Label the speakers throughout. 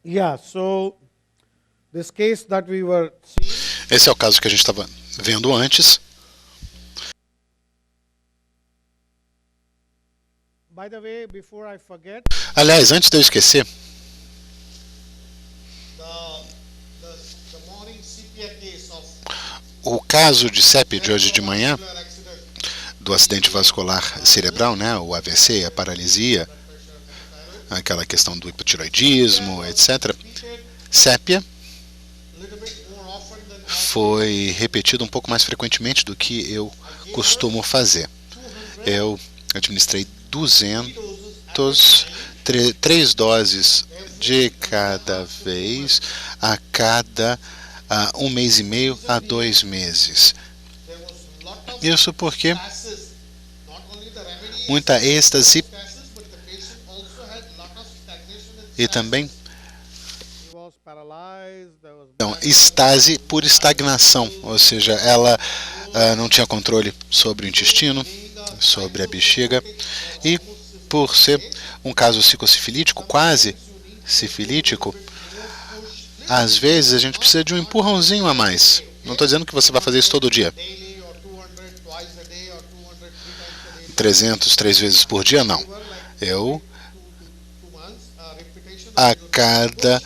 Speaker 1: Yeah, so this case that we were seeing,
Speaker 2: Esse é o caso que a gente estava vendo antes.
Speaker 1: by the way, before I forget,
Speaker 2: Aliás, antes de eu esquecer,
Speaker 1: the morning CPR case of
Speaker 2: o caso de CEP de hoje de manhã, do acidente vascular cerebral, né, o AVC, a paralisia, aquela questão do hipotiroidismo, etc. sépia foi repetido um pouco mais frequentemente do que eu costumo fazer. Eu administrei 3 doses de cada vez, a cada 1 mês e meio a 2 meses. Isso porque muita êxtase e também
Speaker 1: he was paralyzed, there was
Speaker 2: então, estase por estagnação, ou seja, ela não tinha controle sobre o intestino, sobre a bexiga, e por ser um caso psicossifilítico, quase sifilítico, às vezes a gente precisa de um empurrãozinho a mais. Não estou dizendo que você vai fazer isso todo dia.
Speaker 1: daily or 200 twice a day or 200 3 times a day.
Speaker 2: 300, 3 vezes por dia, não. Eu,
Speaker 1: 2 months, repetition.
Speaker 2: a cada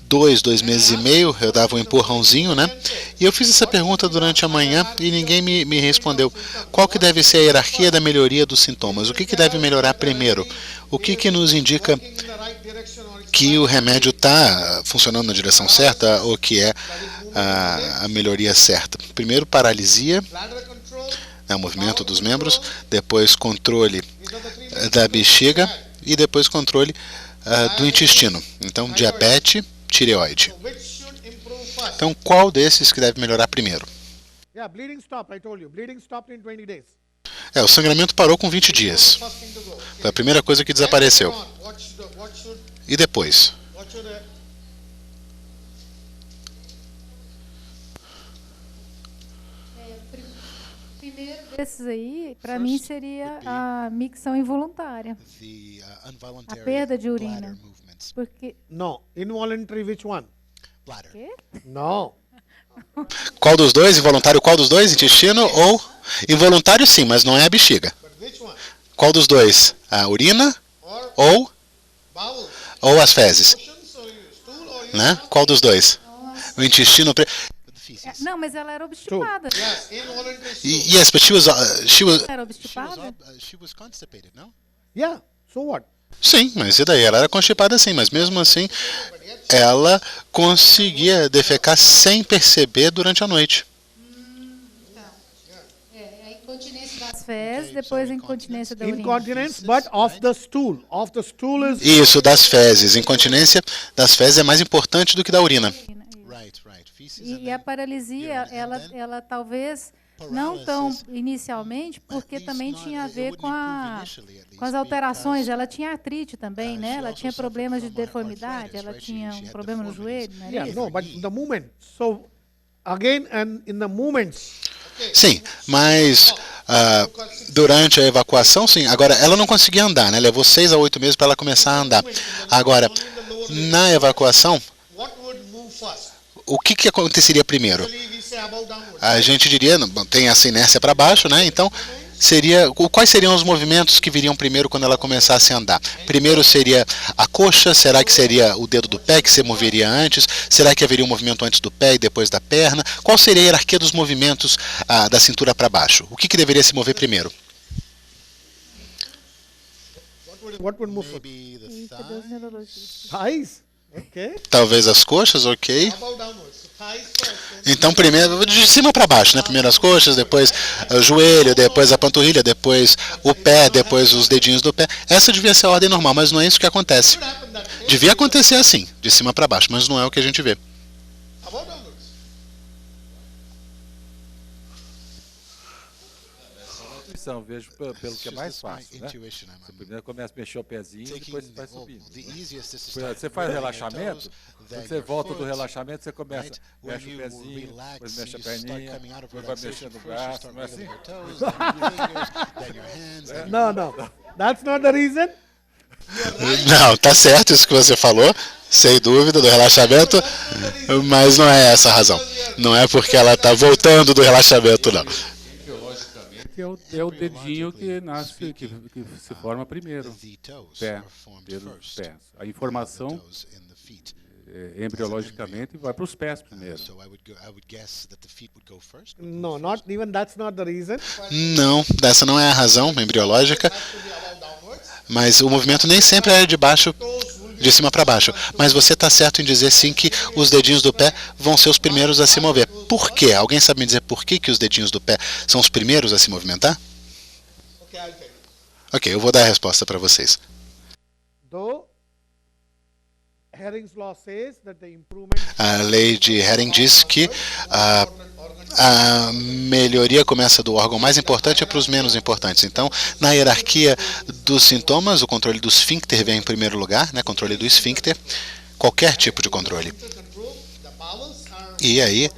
Speaker 2: 2 meses e meio, eu dava um empurrãozinho, né? E eu fiz essa pergunta durante a manhã e ninguém me respondeu. Qual que deve ser a hierarquia da melhoria dos sintomas? O que deve melhorar primeiro? O que nos indica
Speaker 1: In the right direction or it's
Speaker 2: que o remédio está funcionando na direção certa ou que é a melhoria certa? Primeiro, paralisia,
Speaker 1: bladder control.
Speaker 2: o movimento dos membros, depois controle
Speaker 1: These are the 3
Speaker 2: da bexiga e depois controle do intestino. Então, diabetes, tireoide.
Speaker 1: which should improve first.
Speaker 2: Então, qual desses que deve melhorar primeiro?
Speaker 1: Yeah, bleeding stopped, I told you. Bleeding stopped in 20 days.
Speaker 2: O sangramento parou com 20 dias.
Speaker 1: First thing to go.
Speaker 2: Foi a primeira coisa que desapareceu.
Speaker 1: What should
Speaker 2: E depois?
Speaker 3: Primeiro desses aí, para mim, seria a micção involuntária. A perda de urina. Porque.
Speaker 1: No, involuntary which one?
Speaker 3: Quê?
Speaker 1: No.
Speaker 2: Qual dos dois? Involuntário qual dos dois? Intestino ou... Involuntário sim, mas não é a bexiga.
Speaker 1: But which one?
Speaker 2: Qual dos dois? A urina
Speaker 1: Or
Speaker 2: ou
Speaker 1: bowel?
Speaker 2: as fezes?
Speaker 1: So you stool or you
Speaker 2: Né? Qual dos dois? O intestino...
Speaker 3: Não, mas ela era obstipada.
Speaker 1: Yes, involuntary stool.
Speaker 2: Yes, but she was
Speaker 3: Era obstipada?
Speaker 2: constipated, não?
Speaker 1: Yeah, so what?
Speaker 2: Sim, mas e daí? Ela era constipada sim, mas mesmo assim ela conseguia defecar sem perceber durante a noite.
Speaker 3: A incontinência das fezes, depois a incontinência da urina.
Speaker 1: Incontinence, but of the stool. Of the stool is
Speaker 2: Isso, das fezes. Incontinência das fezes é mais importante do que da urina.
Speaker 3: E a paralisia, ela talvez não tão inicialmente, porque também tinha a ver com as alterações. Ela tinha artrite também, né? Ela tinha problemas de deformidade, ela tinha um problema no joelho, não era
Speaker 1: yeah,
Speaker 3: isso?
Speaker 1: no, but the movement. So again, and in the movements,
Speaker 2: Sim, mas durante a evacuação, sim. Agora, ela não conseguia andar, né? Levou 6 a 8 meses para ela começar a andar. Agora, na evacuação,
Speaker 1: what would move first?
Speaker 2: o que aconteceria primeiro?
Speaker 1: Usually we say above downwards.
Speaker 2: A gente diria, tem essa inércia para baixo, né? Então, quais seriam os movimentos que viriam primeiro quando ela começasse a andar? Primeiro seria a coxa, será que seria o dedo do pé que se moveria antes? Será que haveria um movimento antes do pé e depois da perna? Qual seria a hierarquia dos movimentos da cintura para baixo? O que deveria se mover primeiro?
Speaker 1: What would move first?
Speaker 3: Eita, Deus neurologista.
Speaker 1: Thighs. Okay.
Speaker 2: Talvez as coxas, ok.
Speaker 1: Above downwards. So thighs first.
Speaker 2: Então, primeiro, de cima para baixo, né? Primeiro as coxas, depois o joelho, depois a panturrilha, depois o pé, depois os dedinhos do pé. Essa devia ser a ordem normal, mas não é isso que acontece.
Speaker 1: What happened that way?
Speaker 2: Devia acontecer assim, de cima para baixo, mas não é o que a gente vê.
Speaker 1: Above downwards.
Speaker 4: Intuição, vejo pelo que é mais fácil, né? Você primeiro começa a mexer o pezinho, depois você vai subindo. Você faz relaxamento, quando você volta do relaxamento, você começa, mexe o pezinho, depois mexe a perninha, depois vai mexendo o braço, não é assim?
Speaker 1: No, no. That's not the reason.
Speaker 2: Não, tá certo isso que você falou. Sem dúvida, do relaxamento, mas não é essa a razão. Não é porque ela está voltando do relaxamento, não.
Speaker 5: É o dedinho que nasce, que se forma primeiro. Pé, dedo, pés. A informação embriologicamente vai para os pés primeiro.
Speaker 1: No, not even that's not the reason.
Speaker 2: Não, essa não é a razão embriológica, mas o movimento nem sempre é de cima para baixo. Mas você está certo em dizer sim que os dedinhos do pé vão ser os primeiros a se mover. Por quê? Alguém sabe me dizer por que os dedinhos do pé são os primeiros a se movimentar? Ok, eu vou dar a resposta para vocês. A lei de Hering diz que a melhoria começa do órgão mais importante para os menos importantes. Então, na hierarquia dos sintomas, o controle do esfíncter vem em primeiro lugar, né? Controle do esfíncter, qualquer tipo de controle. E aí,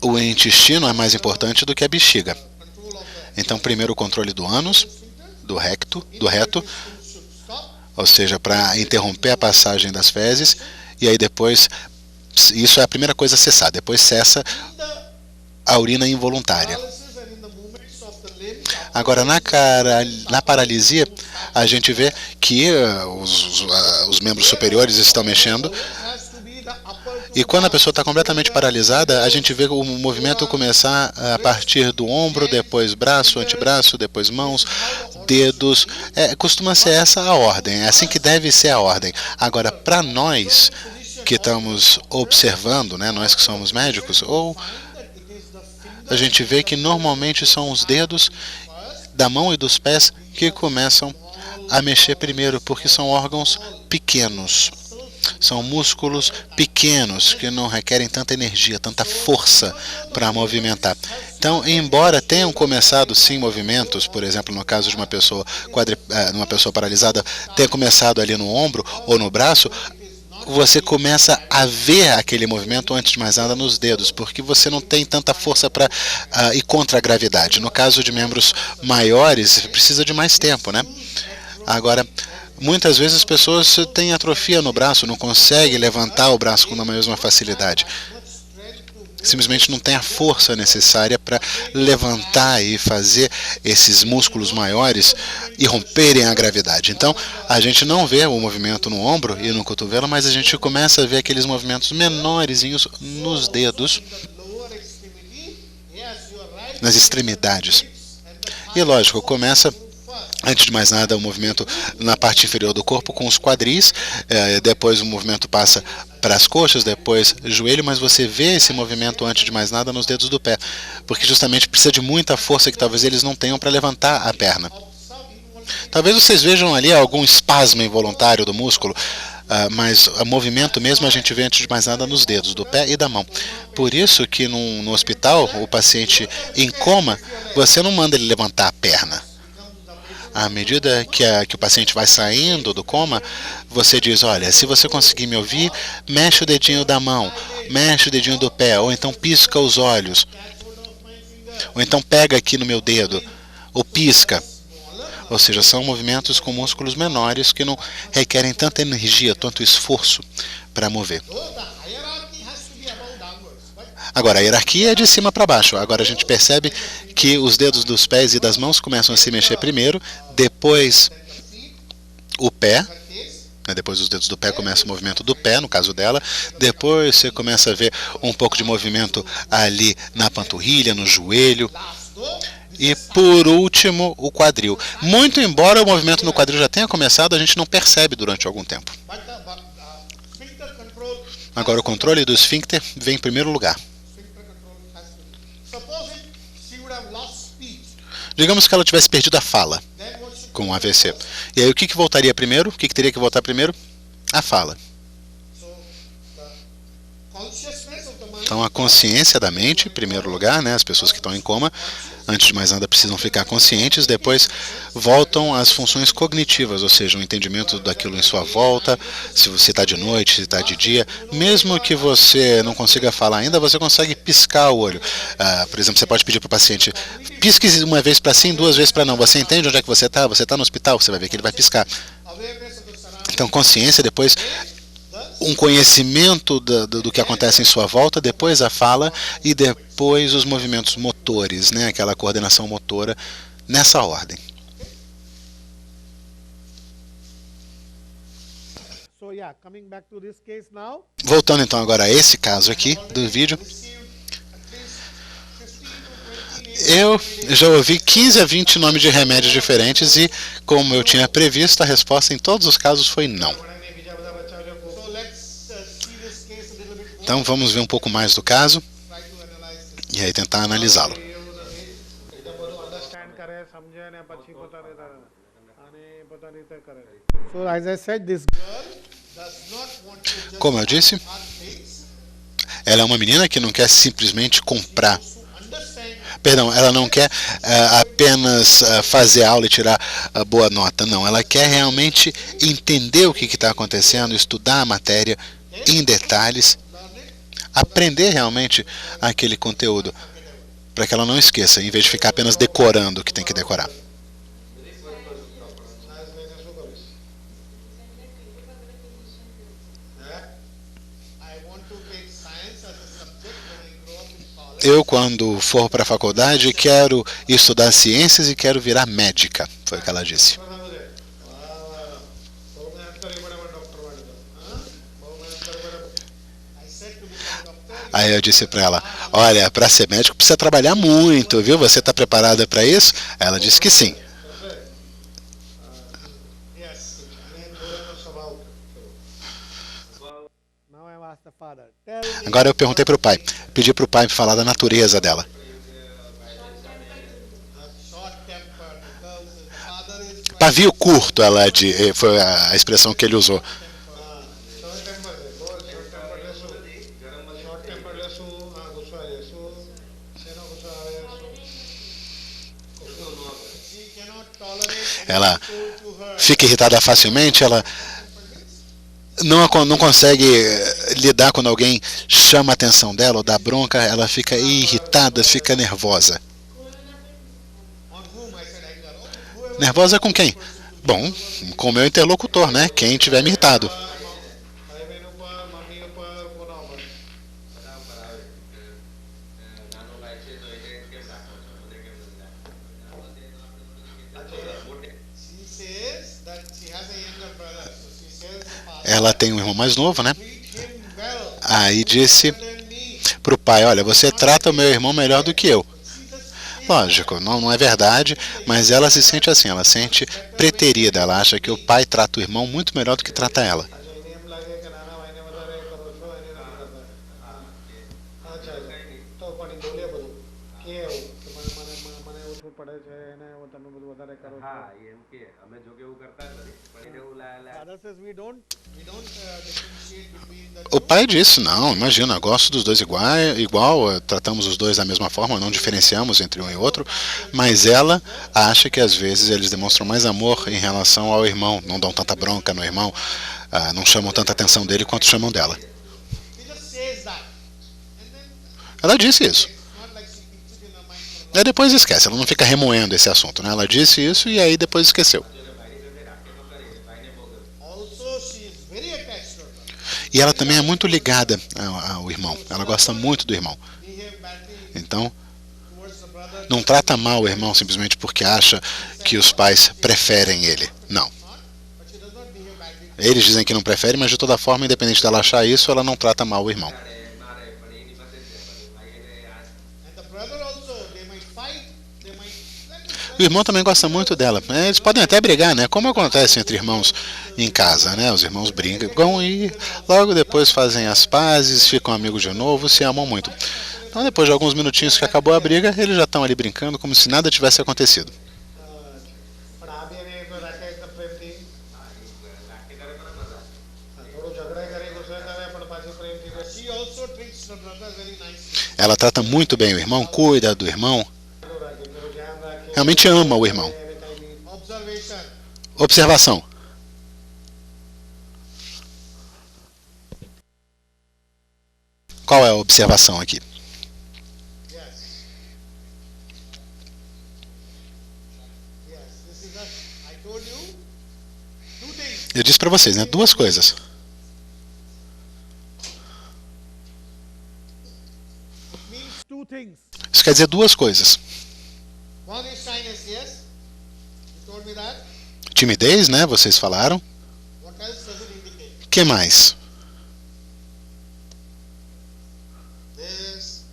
Speaker 2: o intestino é mais importante do que a bexiga. Então, primeiro o controle do ânus, do reto, ou seja, para interromper a passagem das fezes, e aí depois, isso é a primeira coisa a cessar, depois cessa a urina involuntária. Agora, na paralisia, a gente vê que os membros superiores estão mexendo, e quando a pessoa está completamente paralisada, a gente vê o movimento começar a partir do ombro, depois braço, antebraço, depois mãos, dedos. Costuma ser essa a ordem, é assim que deve ser a ordem. Agora, para nós que estamos observando, né, nós que somos médicos, a gente vê que normalmente são os dedos da mão e dos pés que começam a mexer primeiro, porque são órgãos pequenos. São músculos pequenos que não requerem tanta energia, tanta força para movimentar. Então, embora tenham começado sim movimentos, por exemplo, no caso de uma pessoa paralisada, tenha começado ali no ombro ou no braço, você começa a ver aquele movimento antes de mais nada nos dedos, porque você não tem tanta força para ir contra a gravidade. No caso de membros maiores, precisa de mais tempo, né? Agora, muitas vezes as pessoas têm atrofia no braço, não conseguem levantar o braço com a mesma facilidade. Simplesmente não tem a força necessária para levantar e fazer esses músculos maiores irromperem a gravidade. Então, a gente não vê o movimento no ombro e no cotovelo, mas a gente começa a ver aqueles movimentos menorzinhos nos dedos, nas extremidades. E lógico, começa, antes de mais nada, o movimento na parte inferior do corpo com os quadris, depois o movimento passa para as coxas, depois joelho, mas você vê esse movimento antes de mais nada nos dedos do pé, porque justamente precisa de muita força que talvez eles não tenham para levantar a perna. Talvez vocês vejam ali algum espasmo involuntário do músculo, mas o movimento mesmo a gente vê antes de mais nada nos dedos do pé e da mão. Por isso que no hospital, o paciente em coma, você não manda ele levantar a perna. À medida que o paciente vai saindo do coma, você diz, olha, se você conseguir me ouvir, mexe o dedinho da mão, mexe o dedinho do pé, ou então pisca os olhos, ou então pega aqui no meu dedo, ou pisca. Ou seja, são movimentos com músculos menores que não requerem tanta energia, tanto esforço para mover. Agora, a hierarquia é de cima para baixo. Agora a gente percebe que os dedos dos pés e das mãos começam a se mexer primeiro, depois o pé, né, depois os dedos do pé começa o movimento do pé, no caso dela, depois você começa a ver um pouco de movimento ali na panturrilha, no joelho, e por último o quadril. Muito embora o movimento no quadril já tenha começado, a gente não percebe durante algum tempo. Agora o controle do esfíncter vem em primeiro lugar. Digamos que ela tivesse perdido a fala com o AVC. E aí o que voltaria primeiro? O que teria que voltar primeiro? A fala. Então a consciência da mente, em primeiro lugar, né? As pessoas que estão em coma, antes de mais nada precisam ficar conscientes, depois voltam às funções cognitivas, ou seja, o entendimento daquilo em sua volta, se você está de noite, se está de dia, mesmo que você não consiga falar ainda, você consegue piscar o olho. Por exemplo, você pode pedir para o paciente, pisque uma vez para sim, 2 vezes para não. Você entende onde é que você está no hospital, você vai ver que ele vai piscar. Então consciência, depois um conhecimento do que acontece em sua volta, depois a fala e depois os movimentos motores, né? Aquela coordenação motora nessa ordem.
Speaker 1: So yeah, coming back to this case now.
Speaker 2: Voltando então agora a esse caso aqui do vídeo. Eu já ouvi 15 a 20 nomes de remédios diferentes e, como eu tinha previsto, a resposta em todos os casos foi não. Então vamos ver um pouco mais do caso e aí tentar analisá-lo.
Speaker 1: So as I said, this
Speaker 2: Como eu disse, ela é uma menina que não quer simplesmente comprar. Perdão, ela não quer apenas fazer aula e tirar a boa nota, não. Ela quer realmente entender o que está acontecendo, estudar a matéria em detalhes, aprender realmente aquele conteúdo, para que ela não esqueça, em vez de ficar apenas decorando o que tem que decorar. Eu, quando for para a faculdade, quero estudar ciências e quero virar médica, foi o que ela disse. Aí eu disse para ela, olha, para ser médico precisa trabalhar muito, viu? Você está preparada para isso? Ela disse que sim. Agora eu perguntei para o pai, pedi para o pai falar da natureza dela. Pavio curto, foi a expressão que ele usou. Ela fica irritada facilmente, ela não consegue lidar quando alguém chama a atenção dela ou dá bronca, ela fica irritada, fica nervosa. Nervosa com quem? Bom, com o meu interlocutor, né? Quem tiver me irritado. Ela tem um irmão mais novo, né? Aí disse pro pai, olha, você trata o meu irmão melhor do que eu. Lógico, não é verdade, mas ela se sente assim, ela se sente preterida, ela acha que o pai trata o irmão muito melhor do que trata ela. O pai disse, não, imagina, eu gosto dos dois igual, tratamos os dois da mesma forma, não diferenciamos entre um e outro, mas ela acha que às vezes eles demonstram mais amor em relação ao irmão, não dão tanta bronca no irmão, não chamam tanta atenção dele quanto chamam dela. Ela disse isso. E depois esquece, ela não fica remoendo esse assunto, né? Ela disse isso e aí depois esqueceu. E ela também é muito ligada ao irmão. Ela gosta muito do irmão. Então, não trata mal o irmão simplesmente porque acha que os pais preferem ele. Não. Eles dizem que não preferem, mas de toda forma, independente dela achar isso, ela não trata mal o irmão. O irmão também gosta muito dela. Eles podem até brigar, né? Como acontece entre irmãos em casa, né? Os irmãos brigam e logo depois fazem as pazes, ficam amigos de novo, se amam muito. Então, depois de alguns minutinhos que acabou a briga, eles já estão ali brincando como se nada tivesse acontecido. Ela trata muito bem o irmão, cuida do irmão. Realmente ama o irmão. Observação. Qual é a observação aqui? Eu disse para vocês, né? Duas coisas. quer dizer duas coisas.
Speaker 1: One is shyness, yes? You told me that.
Speaker 2: Timidez, né? Vocês falaram.
Speaker 1: What else does it indicate?
Speaker 2: O que mais?
Speaker 1: This.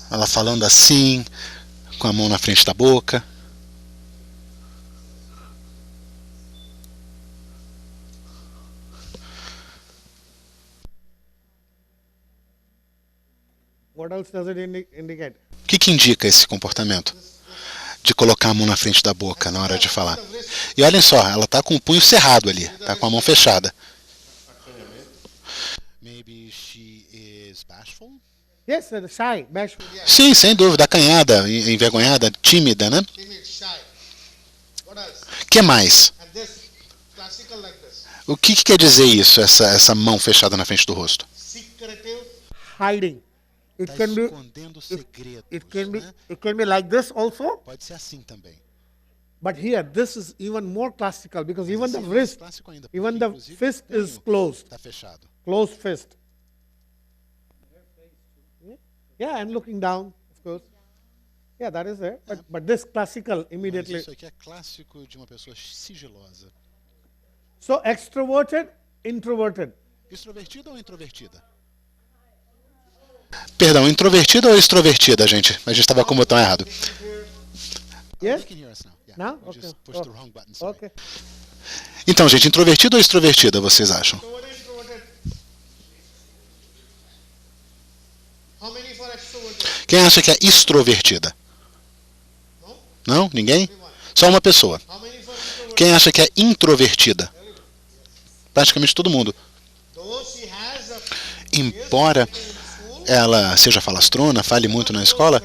Speaker 2: Ela falando assim, com a mão na frente da boca.
Speaker 1: What else does it indicate?
Speaker 2: O que indica esse comportamento? De colocar a mão na frente da boca na hora de falar. E olhem só, ela está com o punho cerrado ali, está com a mão fechada. Maybe she is bashful?
Speaker 1: Yes, shy, bashful. Yes.
Speaker 2: Sim, sem dúvida, acanhada, envergonhada, tímida, né?
Speaker 1: Timid, shy. What else?
Speaker 2: O que mais?
Speaker 1: And this, classical like this.
Speaker 2: O que quer dizer isso, essa mão fechada na frente do rosto?
Speaker 1: Secretive, hiding. It can be,
Speaker 2: escondendo segredos,
Speaker 1: it can be like this also.
Speaker 2: Pode ser assim também.
Speaker 1: But here, this is even more classical because even the wrist, even the fist is closed,
Speaker 2: Está fechado.
Speaker 1: closed fist. Yeah, and looking down, of course. Yeah, that is there. But this classical
Speaker 2: Mas
Speaker 1: immediately.
Speaker 2: isso aqui é clássico de uma pessoa sigilosa.
Speaker 1: So extroverted, introverted.
Speaker 2: Extrovertida ou introvertida? Perdão, introvertida ou extrovertida, gente? A gente estava com o botão errado.
Speaker 1: Yes?
Speaker 2: You can hear us now. Yeah,
Speaker 1: Now?
Speaker 2: we
Speaker 1: Okay.
Speaker 2: just pushed the wrong button, sorry.
Speaker 1: Okay.
Speaker 2: Então, gente, introvertida ou extrovertida, vocês acham?
Speaker 1: Introverted. How many for extroverted?
Speaker 2: Quem acha que é extrovertida? Não? Ninguém? Só uma pessoa.
Speaker 1: How many for introverted?
Speaker 2: Quem acha que é introvertida? Praticamente todo mundo.
Speaker 1: Though she has a
Speaker 2: Embora ela seja falastrona, fale muito na escola,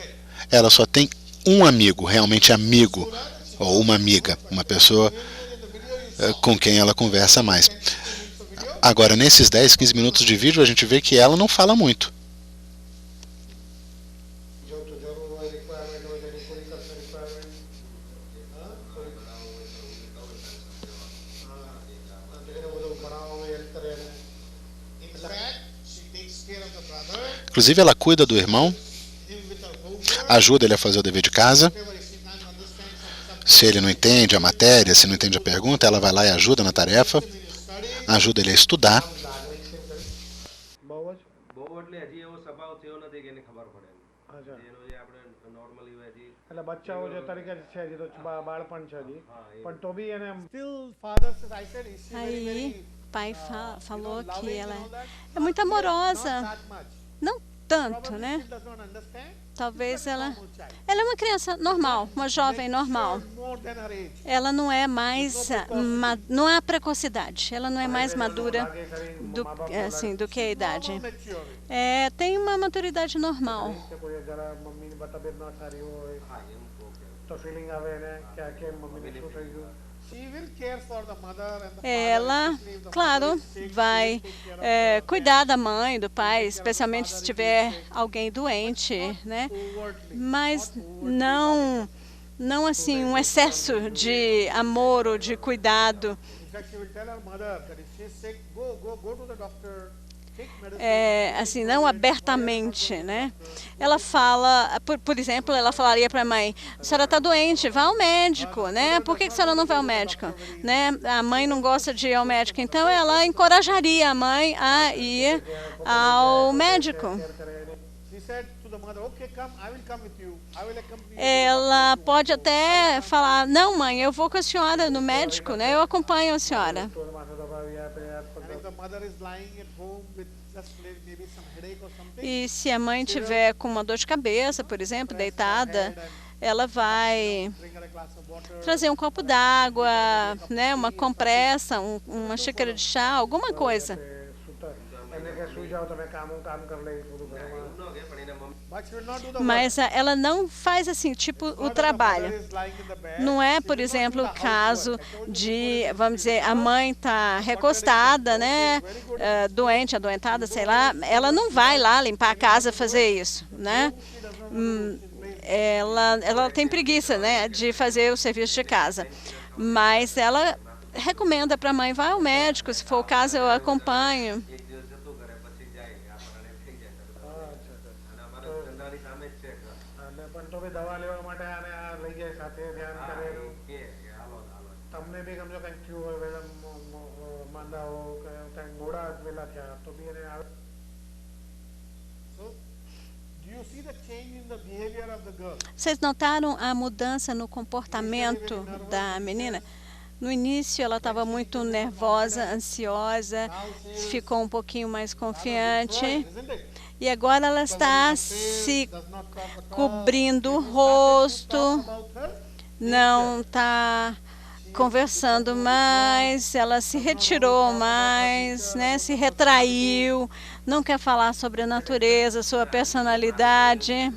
Speaker 2: ela só tem um amigo, realmente amigo, ou uma amiga, uma pessoa com quem ela conversa mais. Agora, nesses 10, 15 minutos de vídeo, a gente vê que ela não fala muito. Inclusive, ela cuida do irmão, ajuda ele a fazer o dever de casa. Se ele não entende a matéria, se não entende a pergunta, ela vai lá e ajuda na tarefa, ajuda ele a estudar.
Speaker 6: Aí, pai falou que ela é muito amorosa. Não tanto, né? Talvez ela é uma criança normal, uma jovem normal. Ela não é mais, não há precocidade. Ela não é mais madura do que a idade. Tem uma maturidade normal. Ela, claro, vai cuidar da mãe, do pai, especialmente se tiver alguém doente, né? Mas não assim um excesso de amor ou de cuidado. Assim, não abertamente, né? Ela fala, por exemplo, ela falaria para a mãe: a senhora está doente, vá ao médico, né? Por que a senhora não vai ao médico? Né? A mãe não gosta de ir ao médico, então ela encorajaria a mãe a ir ao médico. Ela pode até falar: não, mãe, eu vou com a senhora no médico, né? Eu acompanho a senhora. E se a mãe tiver com uma dor de cabeça, por exemplo, deitada, ela vai trazer um copo d'água, né, uma compressa, uma xícara de chá, alguma coisa. Mas ela não faz assim, tipo, o trabalho. Não é, por exemplo, o caso de, vamos dizer, a mãe está recostada, né, doente, adoentada, sei lá, ela não vai lá limpar a casa, fazer isso, né? Ela tem preguiça, né, de fazer o serviço de casa. Mas ela recomenda para a mãe: vá ao médico, se for o caso eu acompanho. Vocês notaram a mudança no comportamento da menina? No início ela estava muito nervosa, ansiosa, ficou um pouquinho mais confiante. E agora ela está se cobrindo o rosto, não está conversando mais, ela se retirou mais, né? Se retraiu, não quer falar sobre a natureza, sua personalidade.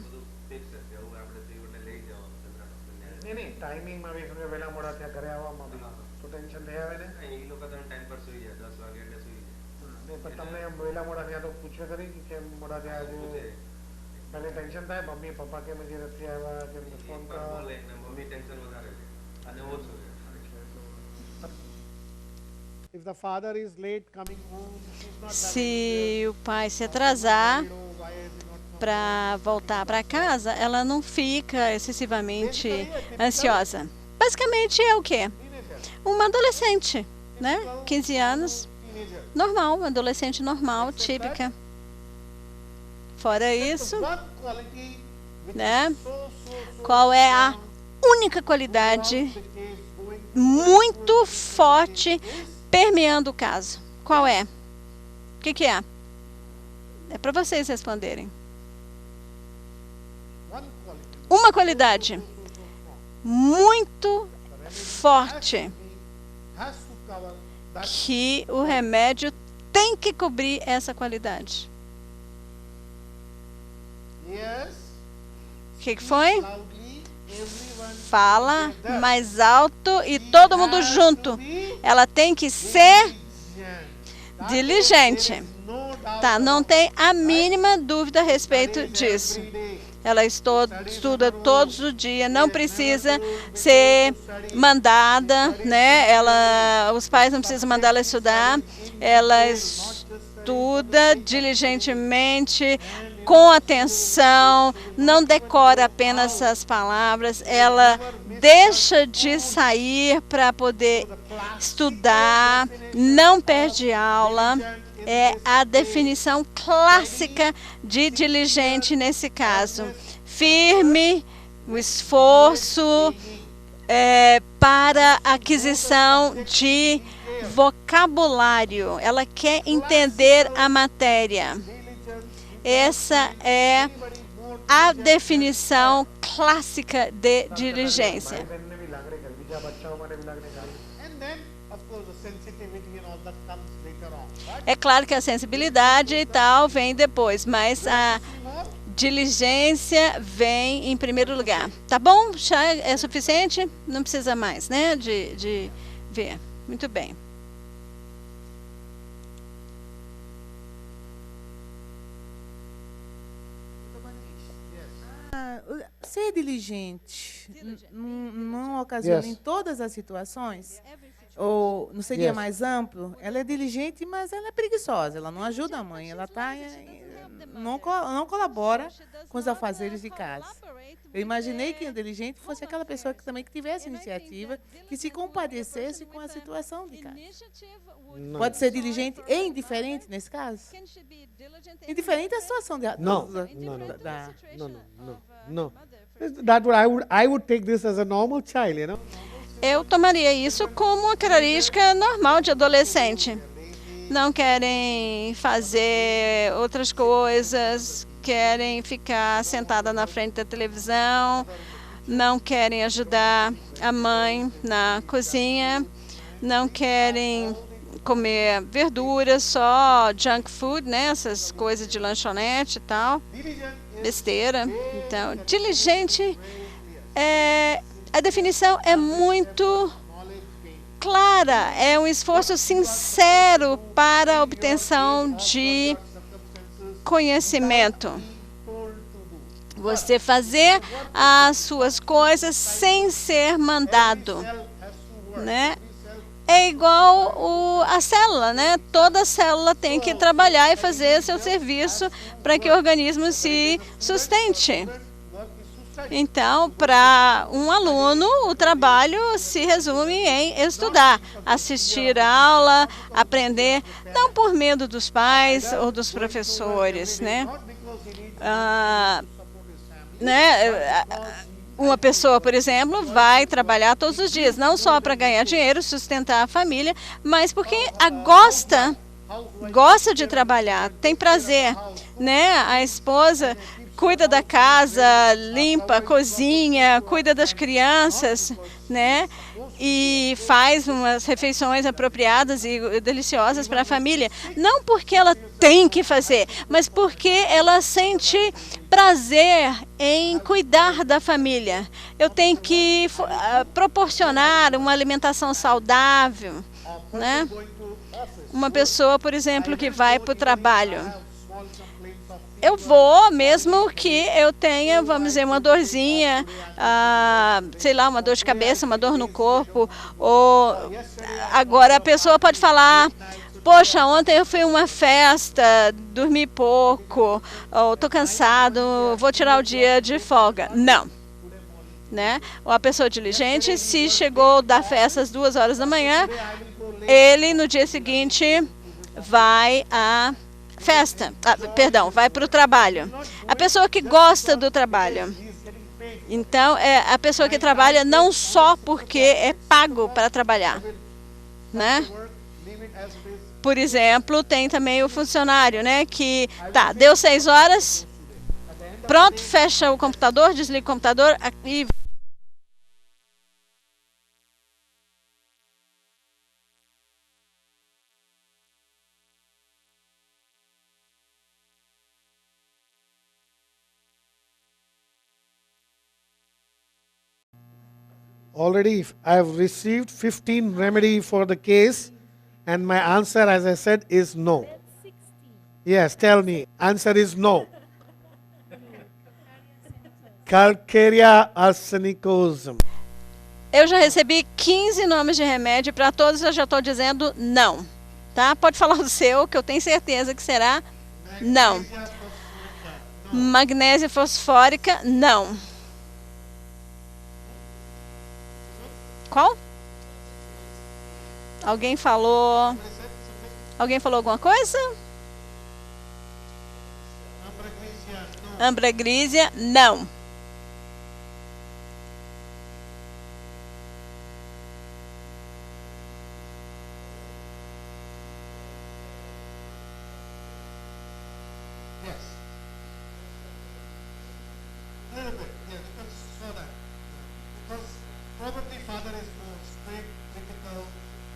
Speaker 6: Se o pai se atrasar para voltar para casa, ela não fica excessivamente ansiosa. Basicamente é o quê? Uma adolescente, né? 15 anos, normal, uma adolescente normal, típica. Fora isso, né? Qual é a única qualidade muito forte permeando o caso? Qual é? O que é? É para vocês responderem. Uma qualidade muito forte que o remédio tem que cobrir essa qualidade. O que foi? Fala mais alto e todo mundo junto. Ela tem que ser diligente. Tá, não tem a mínima dúvida a respeito disso. Ela estuda todos os dias, não precisa ser mandada, né? Os pais não precisam mandar ela estudar. Ela estuda diligentemente, com atenção, não decora apenas as palavras, ela deixa de sair para poder estudar, não perde aula. É a definição clássica de diligente nesse caso. Firme, o esforço para aquisição de vocabulário. Ela quer entender a matéria. Essa é a definição clássica de diligência. É claro que a sensibilidade e tal vem depois, mas a diligência vem em primeiro lugar. Tá bom? Já é suficiente? Não precisa mais, né? De ver. Muito bem.
Speaker 7: Ser diligente numa ocasião, em todas as situações, ou não seria mais amplo? Ela é diligente, mas ela é preguiçosa, ela não ajuda a mãe, ela não colabora com os afazeres de casa. Eu imaginei que a diligente fosse aquela pessoa que também tivesse iniciativa, que se compadecesse com a situação de casa. Pode ser diligente e indiferente nesse caso? Indiferente à situação da...
Speaker 1: No. That I would take this as a normal child, you know.
Speaker 6: Eu tomaria isso como uma característica normal de adolescente. Não querem fazer outras coisas, querem ficar sentada na frente da televisão, não querem ajudar a mãe na cozinha, não querem comer verduras, só junk food, né? Essas coisas de lanchonete e tal, besteira. Então, diligente, a definição é muito clara, é um esforço sincero para a obtenção de conhecimento. Você fazer as suas coisas sem ser mandado, né? É igual a célula, né? Toda célula tem que trabalhar e fazer seu serviço para que o organismo se sustente. Então, para um aluno, o trabalho se resume em estudar, assistir a aula, aprender, não por medo dos pais ou dos professores, né? Uma pessoa, por exemplo, vai trabalhar todos os dias, não só para ganhar dinheiro, sustentar a família, mas porque gosta de trabalhar, tem prazer, né? A esposa cuida da casa, limpa, cozinha, cuida das crianças, né? E faz umas refeições apropriadas e deliciosas para a família. Não porque ela tem que fazer, mas porque ela sente prazer em cuidar da família. Eu tenho que proporcionar uma alimentação saudável, né? Uma pessoa, por exemplo, que vai para o trabalho. Eu vou, mesmo que eu tenha, vamos dizer, uma dorzinha, sei lá, uma dor de cabeça, uma dor no corpo. Ou agora a pessoa pode falar, poxa, ontem eu fui a uma festa, dormi pouco, ou estou cansado, vou tirar o dia de folga. Não. Né? Ou a pessoa diligente, se chegou da festa às 2 horas da manhã, ele no dia seguinte vai à festa, vai para o trabalho. A pessoa que gosta do trabalho. Então, é a pessoa que trabalha não só porque é pago para trabalhar, né? Por exemplo, tem também o funcionário, né? Que, deu 6 horas, pronto, fecha o computador, desliga o computador e...
Speaker 1: Already I have received 15 remedy for the case, and my answer, as I said, is no. Yes, tell me. Answer is no. Calcarea arsenicosum.
Speaker 6: Eu já recebi 15 nomes de remédio, para todos eu já estou dizendo não. Tá? Pode falar o seu, que eu tenho certeza que será não. Magnésia fosfórica, não. Qual? Alguém falou alguma coisa? Ambragrísia, não.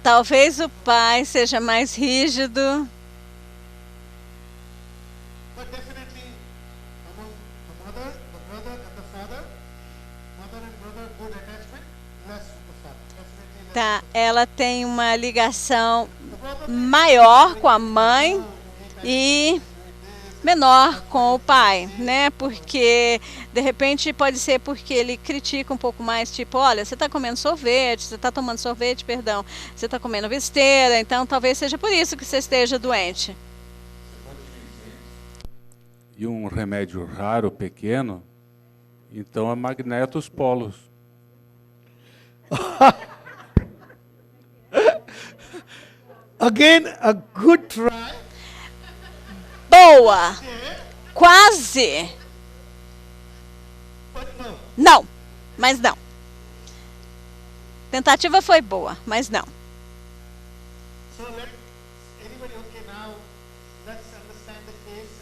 Speaker 6: Talvez o pai seja mais rígido. Ela tem uma ligação maior com a mãe e menor com o pai, né? Porque de repente pode ser porque ele critica um pouco mais, tipo, olha, você está comendo sorvete, você está tomando sorvete, perdão, você está comendo besteira, então talvez seja por isso que você esteja doente.
Speaker 5: E um remédio raro, pequeno, então é magnetos polos.
Speaker 1: Again, a good try.
Speaker 6: Boa! Quase! Não, mas não. Tentativa foi boa, mas não.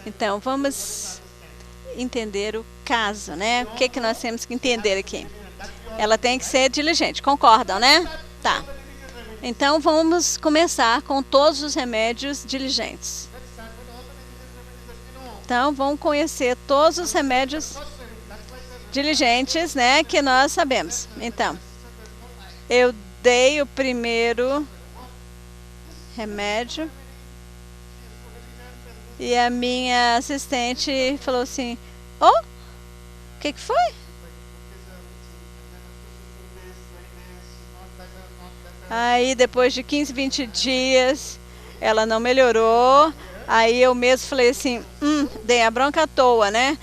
Speaker 6: Então, vamos entender o caso, né? O que nós temos que entender aqui? Ela tem que ser diligente, concordam, né? Tá. Então, vamos começar com todos os remédios diligentes. Então, vamos conhecer todos os remédios diligentes, né, que nós sabemos. Então, eu dei o primeiro remédio e a minha assistente falou assim, o que foi? Aí, depois de 15, 20 dias, ela não melhorou. Aí eu mesmo falei assim, dei a bronca à toa, né?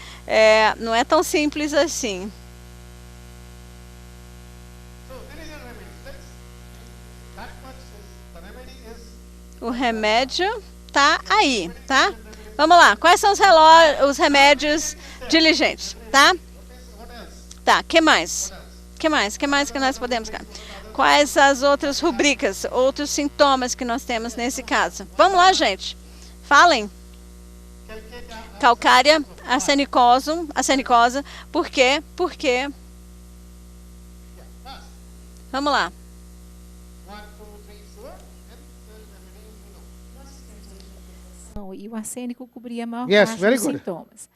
Speaker 6: Não é tão simples assim. O remédio tá aí, tá? Vamos lá. Quais são os remédios diligentes, tá? Tá, que mais? Que mais que nós podemos, cara? Quais as outras rubricas, outros sintomas que nós temos nesse caso? Vamos lá, gente. Falem. Calcária, arsenicosa. Por quê? Porque... Vamos lá.
Speaker 3: E o arsênico cobria a maior
Speaker 1: Yes,
Speaker 3: parte
Speaker 1: very
Speaker 3: dos
Speaker 1: good.
Speaker 3: sintomas.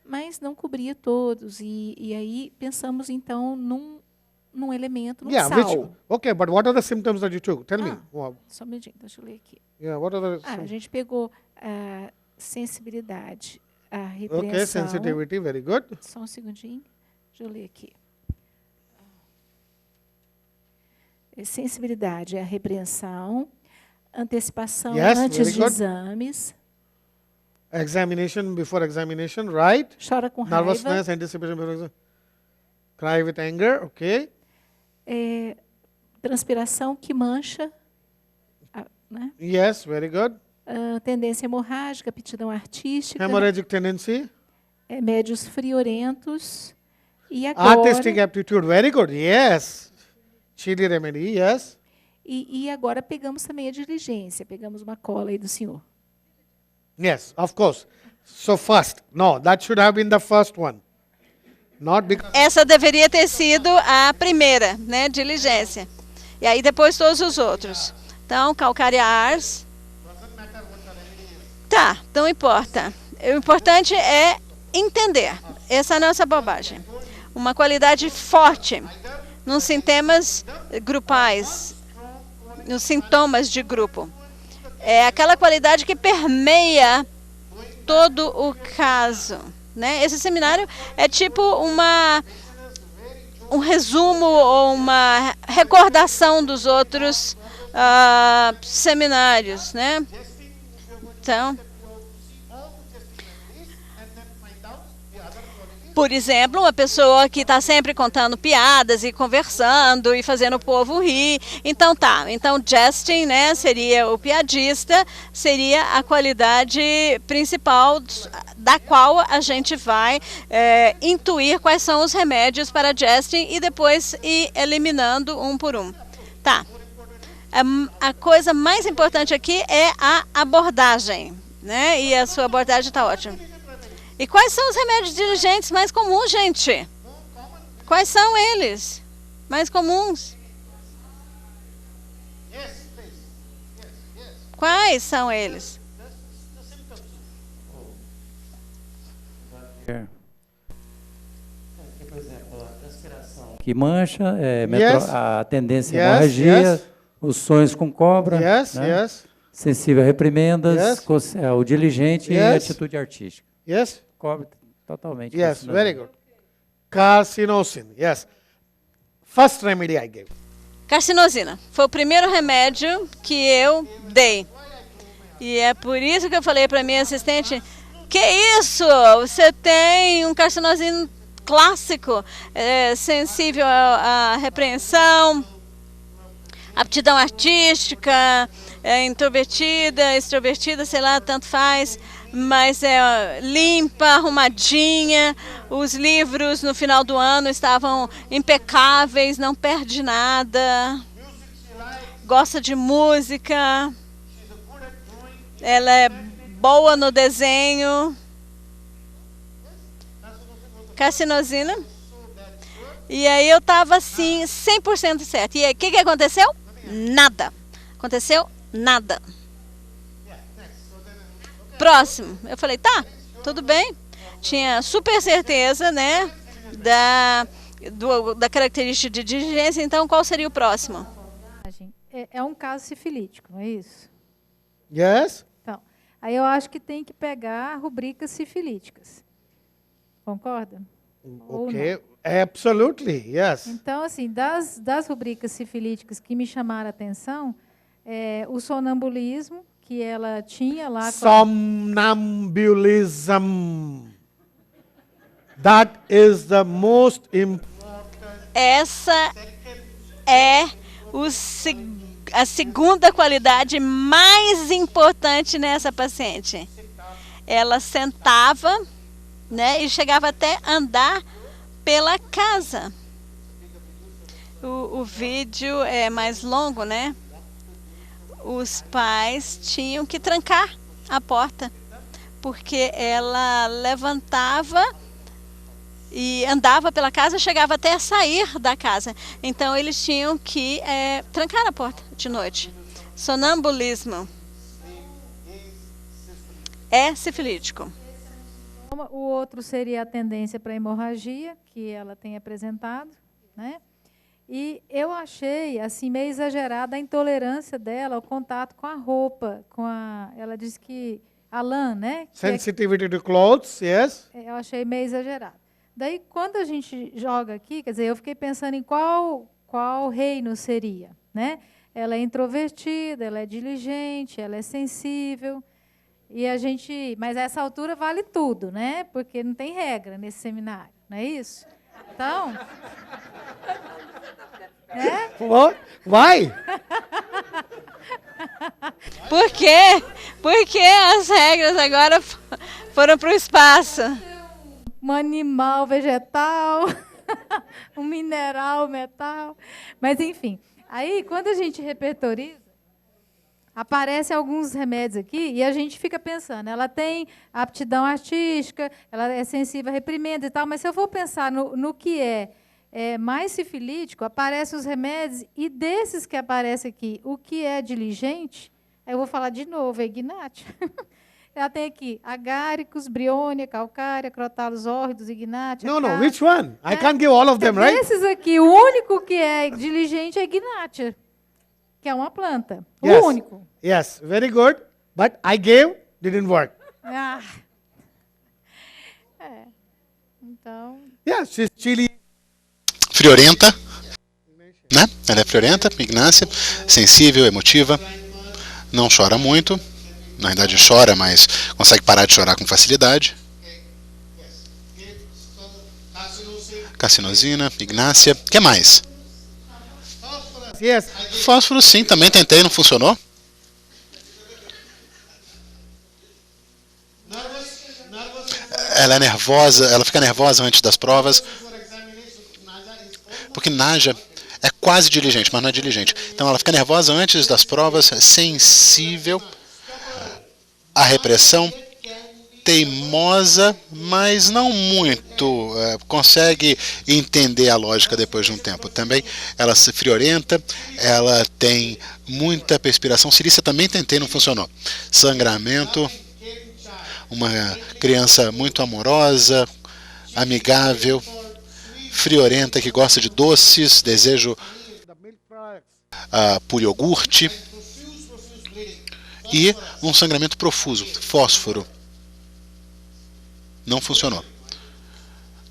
Speaker 3: Mas não cobria todos. E aí pensamos, então, num elemento, num sal.
Speaker 1: Okay, but what are the symptoms that you took? Tell me. Wow.
Speaker 3: Só um minutinho, deixa eu ler aqui.
Speaker 1: Yeah, what are the
Speaker 3: A gente pegou a sensibilidade, a repreensão.
Speaker 1: Okay, sensitivity, very good.
Speaker 3: Só um segundinho, deixa eu ler aqui. Sensibilidade é a repreensão, antecipação antes de exames.
Speaker 1: Examination before examination, right?
Speaker 3: Chora com raiva.
Speaker 1: Nervousness, anticipation before examination. Cry with anger, okay?
Speaker 3: Transpiração que mancha, né?
Speaker 1: Yes, very good.
Speaker 3: Tendência hemorrágica, aptidão artística.
Speaker 1: Hemorrhagic tendency.
Speaker 3: Médios friorentos. E agora...
Speaker 1: Artistic aptitude, very good, yes. Chili remedy, yes.
Speaker 3: E agora pegamos também a diligência, pegamos uma cola aí do senhor.
Speaker 1: Yes, of course. So first, no, that should have been the first one. Not because...
Speaker 6: Essa deveria ter sido a primeira, né, diligência. E aí depois todos os outros. Então, calcária ars. Tá, não importa. O importante é entender. Essa é a nossa bobagem. Uma qualidade forte nos sintomas grupais, nos sintomas de grupo. É aquela qualidade que permeia todo o caso, né? Esse seminário é tipo um resumo ou uma recordação dos outros seminários, né? Então, por exemplo, uma pessoa que está sempre contando piadas e conversando e fazendo o povo rir. Então então jesting, né, seria o piadista, seria a qualidade principal da qual a gente vai intuir quais são os remédios para jesting e depois ir eliminando um por um. Tá. A coisa mais importante aqui é a abordagem, né? E a sua abordagem está ótima. E quais são os remédios diligentes mais comuns, gente? Quais são eles mais comuns? Quais são eles?
Speaker 8: Que mancha, a tendência à hemorragia, os sonhos com cobra, né? Sensível a reprimendas, o diligente e a atitude artística.
Speaker 1: Yes?
Speaker 8: Cobre totalmente.
Speaker 1: Yes, very good. Carcinosine, yes. First remedy I gave.
Speaker 6: Carcinosina. Foi o primeiro remédio que eu dei. E é por isso que eu falei para minha assistente, que isso? Você tem um carcinosina clássico, sensível à repreensão, aptidão artística, introvertida, extrovertida, sei lá, tanto faz, mas é limpa, arrumadinha. Os livros no final do ano estavam impecáveis, não perde nada. Gosta de música. Ela é boa no desenho. Carcinosina. E aí eu estava assim, 100% certa. E aí, o que aconteceu? Nada. Aconteceu nada. Próximo. Eu falei, tá, tudo bem. Tinha super certeza, né, da característica de diligência. Então, qual seria o próximo?
Speaker 3: É um caso sifilítico, não é isso?
Speaker 1: Yes.
Speaker 3: Então, aí eu acho que tem que pegar rubricas sifilíticas. Concorda?
Speaker 1: Okay, absolutely, yes.
Speaker 3: Então, assim, das rubricas sifilíticas que me chamaram a atenção, o sonambulismo, que ela tinha lá... Somnambulism.
Speaker 1: That is the most important.
Speaker 6: Essa é a segunda qualidade mais importante nessa paciente. Ela sentava, né, e chegava até andar pela casa. O vídeo é mais longo, né? Os pais tinham que trancar a porta, porque ela levantava e andava pela casa, chegava até a sair da casa. Então, eles tinham que trancar a porta de noite. Sonambulismo é sifilítico.
Speaker 3: O outro seria a tendência para hemorragia, que ela tem apresentado, né? E eu achei assim meio exagerada a intolerância dela ao contato com a roupa, ela disse que a lã, né?
Speaker 1: Sensitivity to clothes, yes.
Speaker 3: Eu achei meio exagerado. Daí, quando a gente joga aqui, quer dizer, eu fiquei pensando em qual reino seria, né? Ela é introvertida, ela é diligente, ela é sensível. E mas a essa altura vale tudo, né? Porque não tem regra nesse seminário, não é isso? Então...
Speaker 1: What? Why?
Speaker 6: Por quê? Porque as regras agora foram para o espaço.
Speaker 3: Um animal vegetal, um mineral, metal. Mas, enfim, aí, quando a gente repertoriza, aparecem alguns remédios aqui e a gente fica pensando, ela tem aptidão artística, ela é sensível a reprimendas e tal, mas se eu for pensar no que é mais sifilítico, aparecem os remédios, e desses que aparecem aqui, o que é diligente, eu vou falar de novo, é Ignatia. Ela tem aqui agáricos, briônia, calcária, crotalos hórridos, Ignatia.
Speaker 1: No, which one? I can't give all of them, right?
Speaker 3: Desses aqui, o único que é diligente é Ignatia, que é uma planta.
Speaker 1: Yes.
Speaker 3: O único.
Speaker 1: Yes, very good. But I gave, didn't work.
Speaker 3: Então...
Speaker 1: Yeah, she's chilly.
Speaker 2: Friorenta, né? Ela é friorenta, Ignácia, sensível, emotiva, não chora muito, na verdade chora, mas consegue parar de chorar com facilidade. Carcinosina, Ignácia, o que mais?
Speaker 1: Yes.
Speaker 2: Fósforo, sim, também tentei, não funcionou. Ela é nervosa, ela fica nervosa antes das provas. Porque Naja é quase diligente, mas não é diligente. Então ela fica nervosa antes das provas, sensível à repressão, teimosa, mas não muito. Consegue entender a lógica depois de um tempo. Também ela se friorenta, ela tem muita perspiração. Silícia também tentei, não funcionou. Sangramento, uma criança muito amorosa, amigável, friorenta, que gosta de doces, desejo por iogurte, e um sangramento profuso, fósforo. Não funcionou.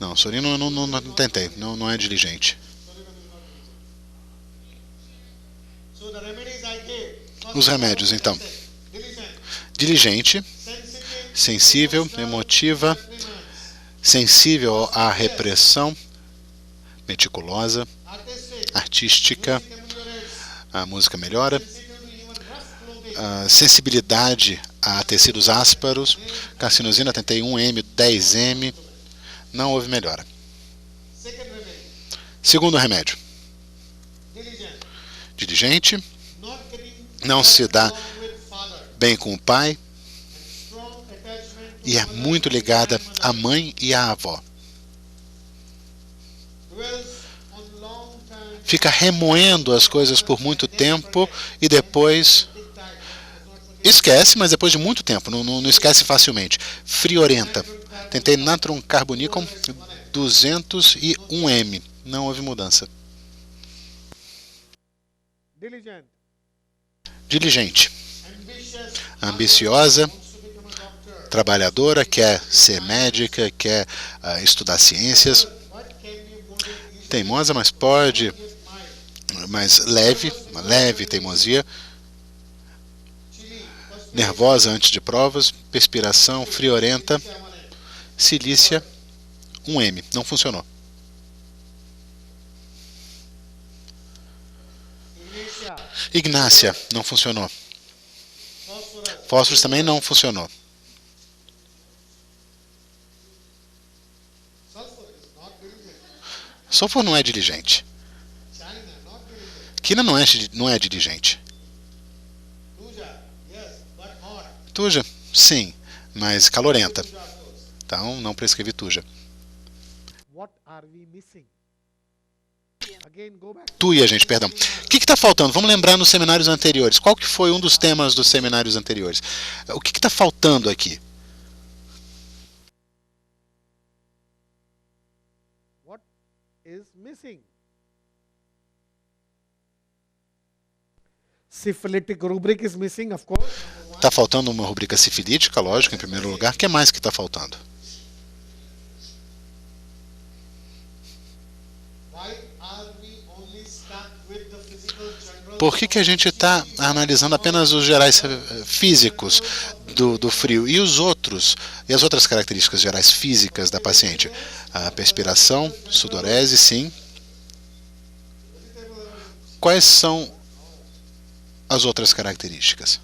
Speaker 2: Não, Sorino não tentei, não é diligente. Os remédios, então. Diligente, sensível, emotiva, sensível à repressão, meticulosa, artística, a música melhora, a sensibilidade a tecidos ásparos, carcinosina, tentei 1M, 10M, não houve melhora. Segundo remédio, diligente, não se dá bem com o pai e é muito ligada à mãe e à avó. Fica remoendo as coisas por muito tempo e depois esquece, mas depois de muito tempo, não esquece facilmente. Friorenta. Tentei natron carbonicum 201M. Não houve mudança. Diligente. Ambiciosa. Trabalhadora, quer ser médica, quer estudar ciências. Teimosa, mas pode, mas leve teimosia. Nervosa antes de provas, perspiração, friorenta. Silícia, 1M, não funcionou. Ignácia, não funcionou. Fósforos também não funcionou. Sulfur não é diligente. Quina não é diligente. Tuja, sim, mas calorenta. Então, não prescrevi Tuja. Tuia, gente, perdão. O que está faltando? Vamos lembrar nos seminários anteriores. Qual que foi um dos temas dos seminários anteriores? O que está faltando aqui?
Speaker 1: What is missing? Syphilitic rubric is missing, of course.
Speaker 2: Está faltando uma rubrica sifilítica, lógico, em primeiro lugar. O que mais que está faltando? Por que a gente está analisando apenas os gerais físicos do frio e os outros, e as outras características gerais físicas da paciente? A perspiração, sudorese, sim. Quais são as outras características?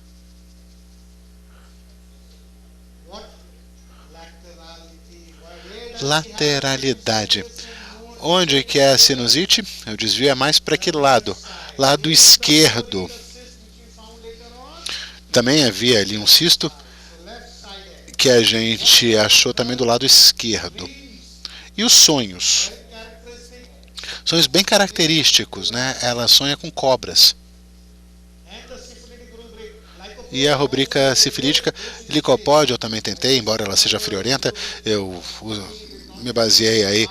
Speaker 2: Lateralidade. Onde que é a sinusite? O desvio é mais para que lado? Lado esquerdo. Também havia ali um cisto que a gente achou também do lado esquerdo. E os sonhos? Sonhos bem característicos, né? Ela sonha com cobras. E a rubrica sifilítica, licopode, eu também tentei, embora ela seja friorenta, eu me baseei aí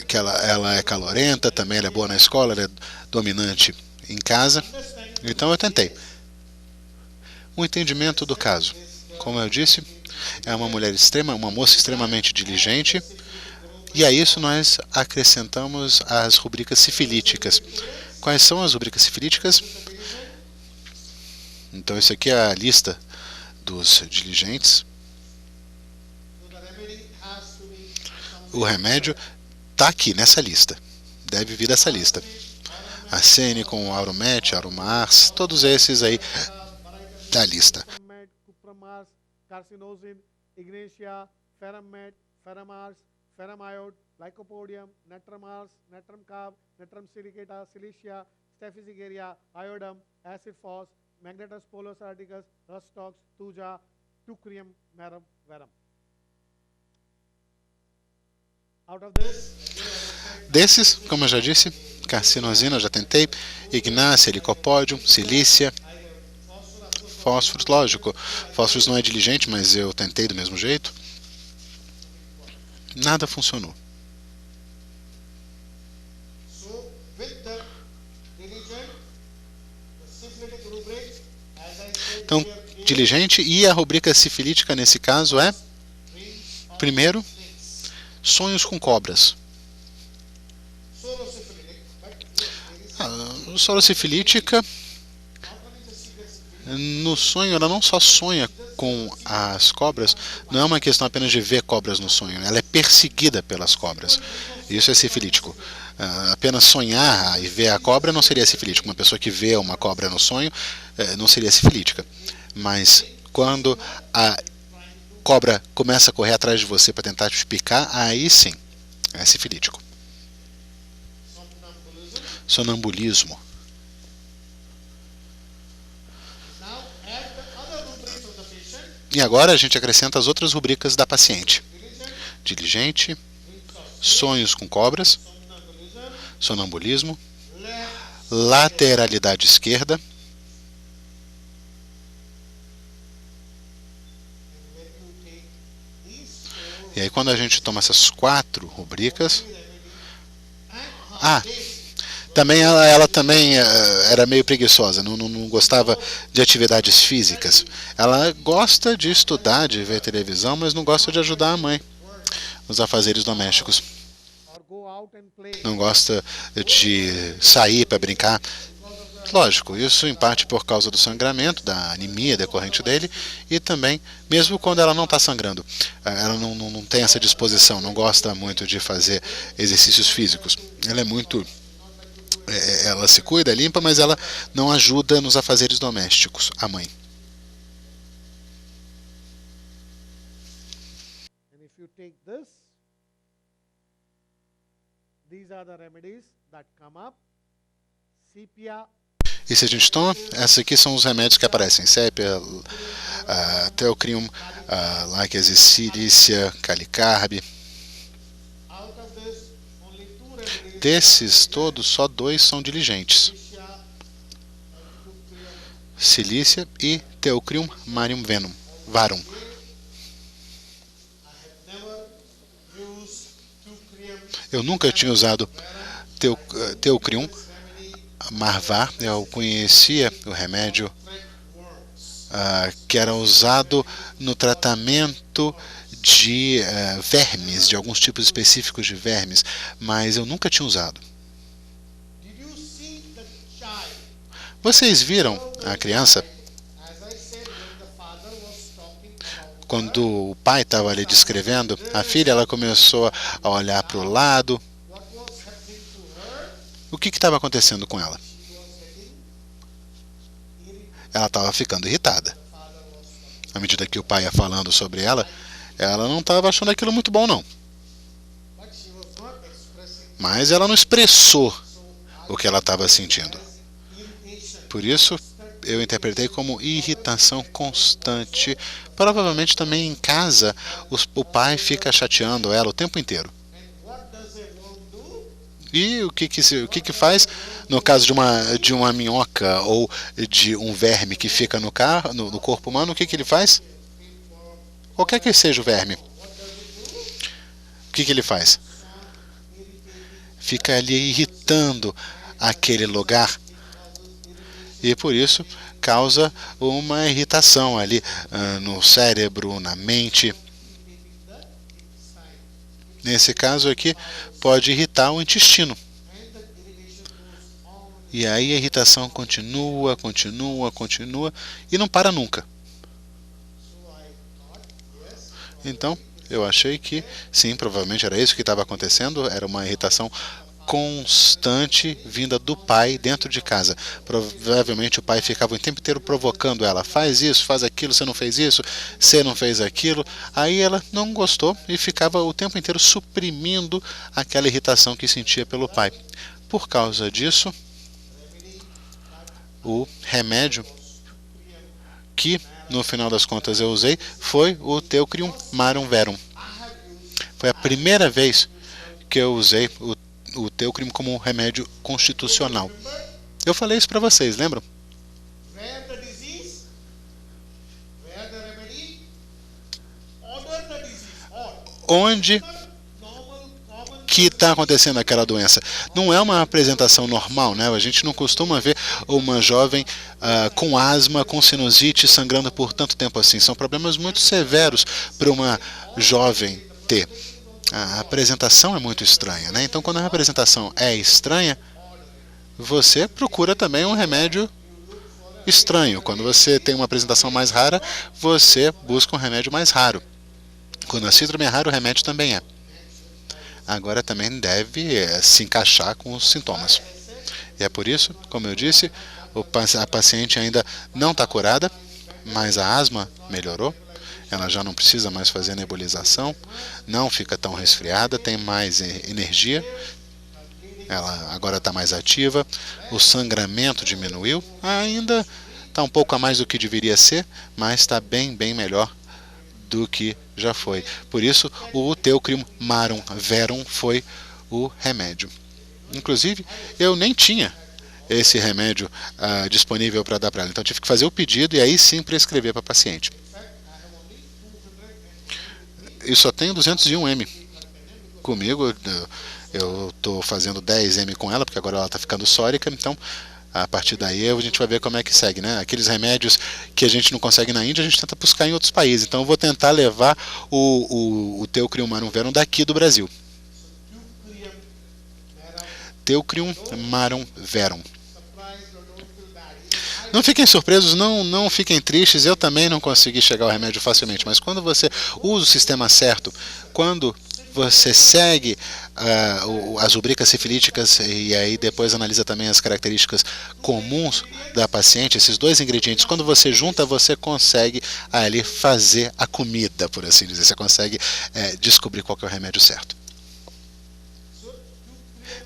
Speaker 2: que ela é calorenta, também ela é boa na escola, ela é dominante em casa. Então eu tentei. O entendimento do caso. Como eu disse, é uma mulher uma moça extremamente diligente, e a isso nós acrescentamos as rubricas sifilíticas. Quais são as rubricas sifilíticas? Então, isso aqui é a lista dos diligentes. O remédio está aqui nessa lista. Deve vir dessa lista. Arsenicum, Auromet, Auromars, todos esses aí da lista.
Speaker 1: Carcinosine, Ignatia, Ferramet, Ferramars, Ferramiode, Lycopodium, Natramars, Natramcarb, Natrum silicata, Silicia, Staphylococcus, Iodum, Acid Phos, Magnetus polar saticus, Rustox, Tuja, Tucrium, Marum, Verum. Out of this,
Speaker 2: desses, como eu já disse, carcinosina, eu já tentei, Ignácia, Licopodium, Silícia, fósforos, lógico, fósforos não é diligente, mas eu tentei do mesmo jeito. Nada funcionou. Então, diligente, e a rubrica sifilítica nesse caso é, primeiro, sonhos com cobras. A sorosifilítica, no sonho, ela não só sonha com as cobras, não é uma questão apenas de ver cobras no sonho, ela é perseguida pelas cobras. Isso é sifilítico. Apenas sonhar e ver a cobra não seria sifilítico. Uma pessoa que vê uma cobra no sonho não seria sifilítica. Mas quando a cobra começa a correr atrás de você para tentar te picar, aí sim, é sifilítico. Sonambulismo. E agora a gente acrescenta as outras rubricas da paciente. Diligente, sonhos com cobras, sonambulismo, lateralidade esquerda, e aí quando a gente toma essas 4 rubricas, também ela também era meio preguiçosa, não gostava de atividades físicas. Ela gosta de estudar, de ver televisão, mas não gosta de ajudar a mãe nos afazeres domésticos. Não gosta de sair para brincar. Lógico, isso em parte por causa do sangramento, da anemia decorrente dele, e também, mesmo quando ela não está sangrando, ela não tem essa disposição, não gosta muito de fazer exercícios físicos. Ela é muito ela se cuida, limpa, mas ela não ajuda nos afazeres domésticos, a mãe. E se a gente toma, esses aqui são os remédios que aparecem: sépia, Teucrium, Laquesis silícia, Calicarbe. Desses todos, só 2 são diligentes: Silícia e Teucrium marium varum. Eu nunca tinha usado Teucrium marvar. Eu conhecia o remédio que era usado no tratamento de vermes, de alguns tipos específicos de vermes, mas eu nunca tinha usado. Vocês viram a criança? Quando o pai estava ali descrevendo, a filha ela começou a olhar para o lado. O que estava acontecendo com ela? Ela estava ficando irritada. À medida que o pai ia falando sobre ela, ela não estava achando aquilo muito bom, não. Mas ela não expressou o que ela estava sentindo. Por isso, eu interpretei como irritação constante. Provavelmente também em casa, o pai fica chateando ela o tempo inteiro. E o que faz no caso de uma minhoca ou de um verme que fica no corpo humano? O que ele faz? Qualquer que seja o verme, o que ele faz? Fica ali irritando aquele lugar e por isso causa uma irritação ali no cérebro, na mente. Nesse caso aqui, pode irritar o intestino. E aí a irritação continua e não para nunca. Então, eu achei que, sim, provavelmente era isso que estava acontecendo, era uma irritação constante vinda do pai dentro de casa. Provavelmente o pai ficava o tempo inteiro provocando ela: faz isso, faz aquilo, você não fez isso, você não fez aquilo. Aí ela não gostou e ficava o tempo inteiro suprimindo aquela irritação que sentia pelo pai. Por causa disso, o remédio que no final das contas eu usei foi o Teucrium marum verum. Foi a primeira vez que eu usei o Teucrium como um remédio constitucional. Eu falei isso para vocês, lembram? Onde que está acontecendo aquela doença? Não é uma apresentação normal, né? A gente não costuma ver uma jovem com asma, com sinusite, sangrando por tanto tempo assim. São problemas muito severos para uma jovem ter. A apresentação é muito estranha, né? Então, quando a apresentação é estranha, você procura também um remédio estranho. Quando você tem uma apresentação mais rara, você busca um remédio mais raro. Quando a síndrome é rara, o remédio também é. Agora também deve se encaixar com os sintomas. E é por isso, como eu disse, a paciente ainda não está curada, mas a asma melhorou. Ela já não precisa mais fazer nebulização, não fica tão resfriada, tem mais energia, ela agora está mais ativa, o sangramento diminuiu, ainda está um pouco a mais do que deveria ser, mas está bem melhor do que já foi. Por isso, o Teucrium marum verum foi o remédio. Inclusive, eu nem tinha esse remédio disponível para dar para ela, então eu tive que fazer o pedido e aí sim prescrever para a paciente. Eu só tenho 201 ml comigo, eu estou fazendo 10 ml com ela, porque agora ela está ficando sórica, então a partir daí a gente vai ver como é que segue, né? Aqueles remédios que a gente não consegue na Índia, a gente tenta buscar em outros países. Então eu vou tentar levar o Teucrium marum verum daqui do Brasil. Teucrium marum verum. Não fiquem surpresos, não fiquem tristes, eu também não consegui chegar ao remédio facilmente, mas quando você usa o sistema certo, quando você segue as rubricas sifilíticas e aí depois analisa também as características comuns da paciente, esses dois ingredientes, quando você junta, você consegue ali fazer a comida, por assim dizer, você consegue descobrir qual que é o remédio certo.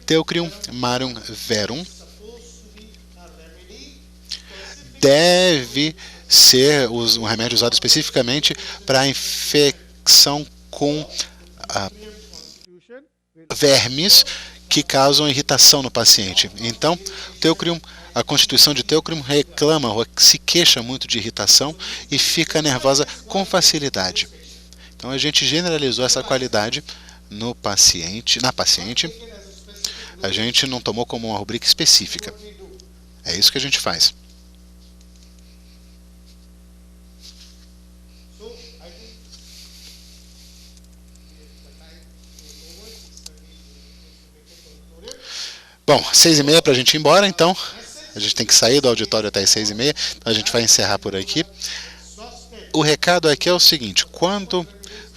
Speaker 2: Teucrium marum verum deve ser um remédio usado especificamente para infecção com vermes que causam irritação no paciente. Então, a constituição de Teucrium reclama ou se queixa muito de irritação e fica nervosa com facilidade. Então, a gente generalizou essa qualidade na paciente. A gente não tomou como uma rubrica específica. É isso que a gente faz. Bom, 6h30 para a gente ir embora, então. A gente tem que sair do auditório até as 6h30, então a gente vai encerrar por aqui. O recado aqui é o seguinte: quando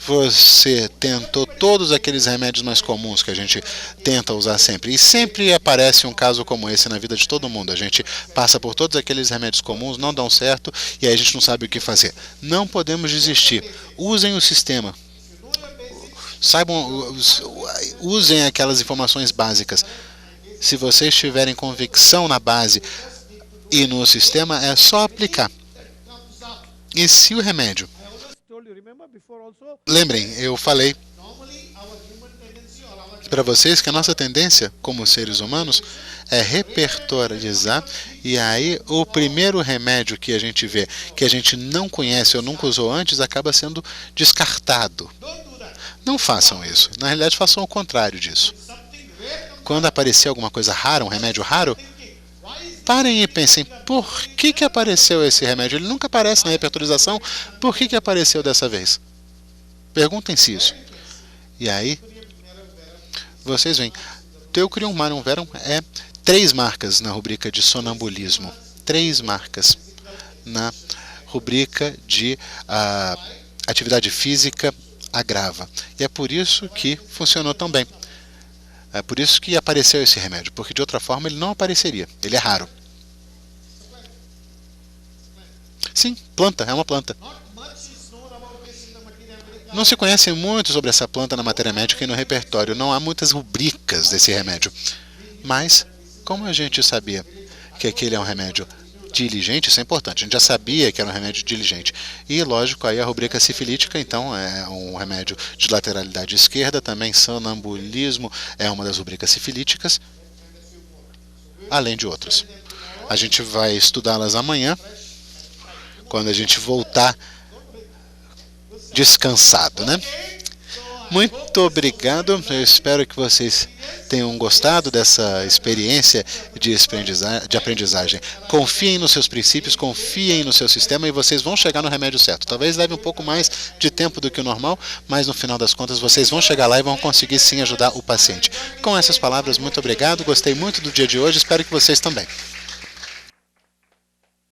Speaker 2: você tentou todos aqueles remédios mais comuns que a gente tenta usar sempre, e sempre aparece um caso como esse na vida de todo mundo, a gente passa por todos aqueles remédios comuns, não dão certo, e aí a gente não sabe o que fazer. Não podemos desistir. Usem o sistema. Usem aquelas informações básicas. Se vocês tiverem convicção na base e no sistema, é só aplicar. E se o remédio... Lembrem, eu falei para vocês que a nossa tendência como seres humanos é repertorializar, e aí o primeiro remédio que a gente vê, que a gente não conhece ou nunca usou antes, acaba sendo descartado. Não façam isso. Na realidade, façam o contrário disso. Quando aparecer alguma coisa rara, um remédio raro, parem e pensem, por que apareceu esse remédio? Ele nunca aparece na repertorização, por que apareceu dessa vez? Perguntem-se isso. E aí, vocês veem, Teucrium marum verum é 3 marcas na rubrica de sonambulismo. 3 marcas na rubrica de atividade física agrava. E é por isso que funcionou tão bem. É por isso que apareceu esse remédio, porque de outra forma ele não apareceria. Ele é raro. Sim, planta, é uma planta. Não se conhece muito sobre essa planta na matéria médica e no repertório. Não há muitas rubricas desse remédio. Mas, como a gente sabia que aquele é um remédio diligente, isso é importante. A gente já sabia que era um remédio diligente. E, lógico, aí a rubrica sifilítica, então, é um remédio de lateralidade esquerda. Também sonambulismo é uma das rubricas sifilíticas, além de outras. A gente vai estudá-las amanhã, quando a gente voltar descansado, né? Muito obrigado. Eu espero que vocês tenham gostado dessa experiência de aprendizagem. Confiem nos seus princípios, confiem no seu sistema e vocês vão chegar no remédio certo. Talvez leve um pouco mais de tempo do que o normal, mas no final das contas vocês vão chegar lá e vão conseguir sim ajudar o paciente. Com essas palavras, muito obrigado. Gostei muito do dia de hoje, espero que vocês também.